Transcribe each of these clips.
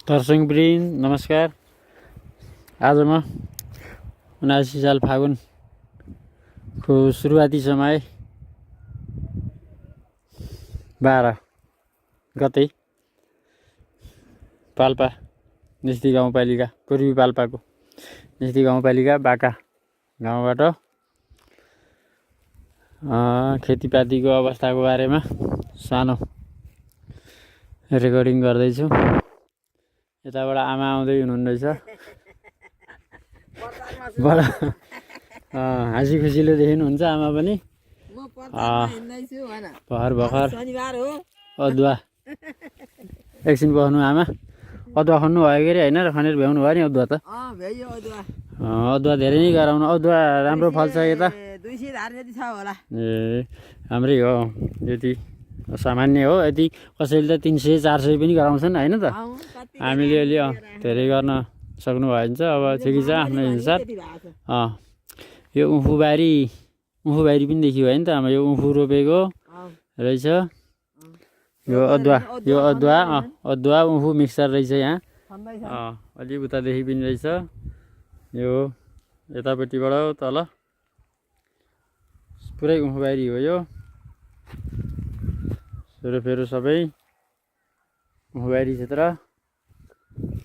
दर्शकवृन्द नमस्कार। आज म 79 साल फागुनको सुरुवाती समय 12 गते पाल्पा निस्ती गाउँपालिका पूर्वी पाल्पाको निस्ती गाउँपालिका बाका गाउँबाट खेतीपातीको अवस्थाको बारेमा सानो रेकर्डिङ गर्दैछु। यताबाट आमा आउँदै हुनुहुँदैछ। बडा हाँसी खुसीले देखिनुहुन्छ आमा पनि। भर्खर अदुवा एकछिन बस्नु आमा। अदुवा खन्नु भयो के अरे होइन र खनेर भ्याउनु भयो नि अदुवा त। अदुवा धेरै नै गराउनु। अदुवा राम्रो फल्छ यता। ए हाम्रै हो यति सामान्य हो। यति कसैले त 300-400 पनि गराउँछन् होइन त। हामीले अलि धेरै गर्न सक्नु भएछ। अब ठिकै छ आफ्नो अनुसार। यो उखुबारी पनि देखियो होइन त। यो उखु रोपेको रहेछ। यो अदुवा उखु मिक्सर रहेछ यहाँ। अलि उतादेखि पनि रहेछ। यो यतापट्टिबाट तल पुरै उखुबारी हो। यो सोरोफेरो सबै उखुबारी क्षेत्र।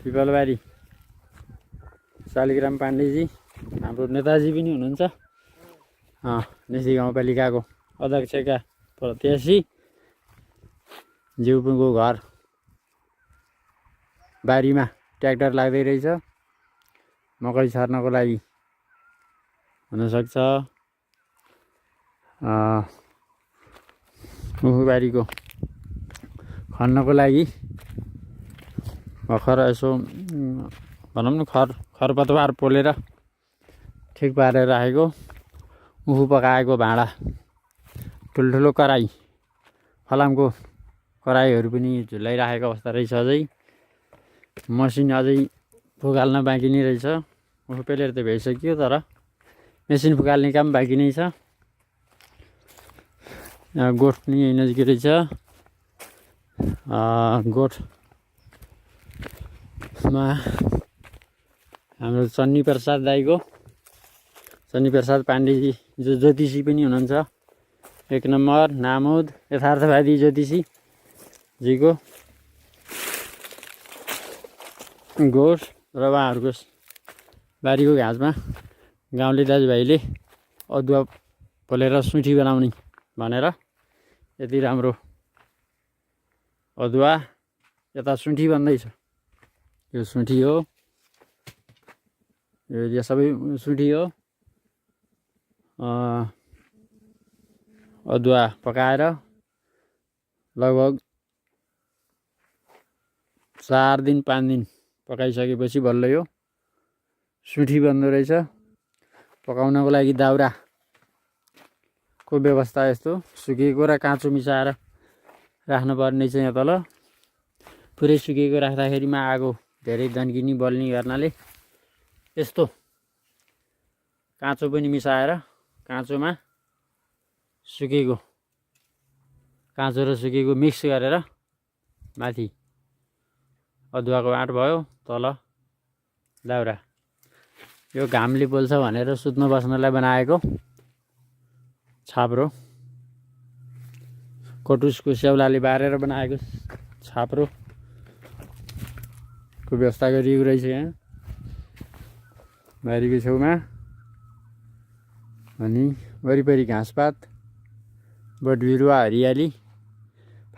पिपलबारी शालिग्राम पाण्डेजी हाम्रो नेताजी पनि हुनुहुन्छ। निस्ती गाउँपालिकाको अध्यक्षका प्रत्याशी ज्यूको घर बारीमा ट्र्याक्टर लाग्दै रहेछ मकै छर्नको लागि हुनसक्छ। उखुबारीको खन्नको लागि भर्खर यसो भनौँ न खरपतवार पोलेर ठिक पारेर राखेको उखु पकाएको भाँडा, ठुल्ठुलो कराई, फलामको कराईहरू पनि झुलाइराखेको अवस्था रहेछ। अझै मसिन अझै फुकाल्न बाँकी नै रहेछ। उखु पेलेर त भइसक्यो तर मेसिन फुकाल्ने काम बाँकी नै छ। गोठ पनि यही नजिकै रहेछ। गोठमा हाम्रो चन्नी प्रसाद दाईको चन्नी प्रसाद पाण्डेजी जो ज्योतिषी पनि हुनुहुन्छ। 1 नम्बर नामुद यथार्थवादी ज्योतिषी जीको गोठ र उहाँहरूको बारीको घाँसमा गाउँले दाजुभाइले अदुवा पोलेर सुठी बनाउने भनेर यति राम्रो अदुवा यता सुठी बन्दैछ। यो सुठी हो। यो सबै सुठी हो। अदुवा पकाएर लगभग 4 दिन 5 दिन पकाइसकेपछि बल्ल यो सुठी बन्दो रहेछ। पकाउनको लागि दाउराको व्यवस्था यस्तो सुकेको र काँचो मिसाएर राख्नुपर्ने छ। यहाँ तल पुरै सुकेको राख्दाखेरिमा आगो धेरै दन्किने बल्ने गर्नाले यस्तो काँचो पनि मिसाएर काँचो र सुकेको मिक्स गरेर माथि अदुवाको आँट भयो, तल दाउरा। यो घामले पोल्छ भनेर सुत्न बस्नलाई बनाएको छाप्रो, कटुसको स्याउलाले बारेर बनाएको छाप्रोको व्यवस्था गरिएको रहेछ यहाँ बारीको छेउमा। अनि वरिपरि घाँसपात, बोटबिरुवा, हरियाली।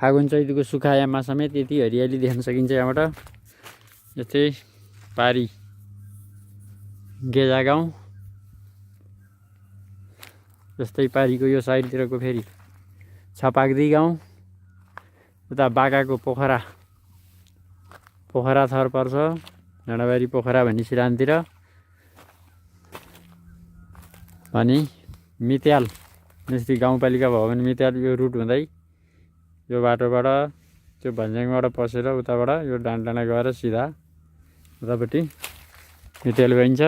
फागुन चैतको सुखायाममा समेत यति हरियाली देख्न सकिन्छ यहाँबाट। यस्तै पारी गेजा गाउँ, जस्तै पारीको यो साइडतिरको फेरि छपाक्दी गाउँ, उता बाकाको पोखरा थर पर्छ। डाँडाबारी पोखरा भन्ने सिरानतिर। अनि मित्याल निस्ती गाउँपालिका भयो भने मित्याल यो रुट हुँदै यो बाटोबाट त्यो भन्ज्याङबाट पसेर उताबाट यो डाँडा गएर सिधा उतापट्टि मित्याल गइन्छ।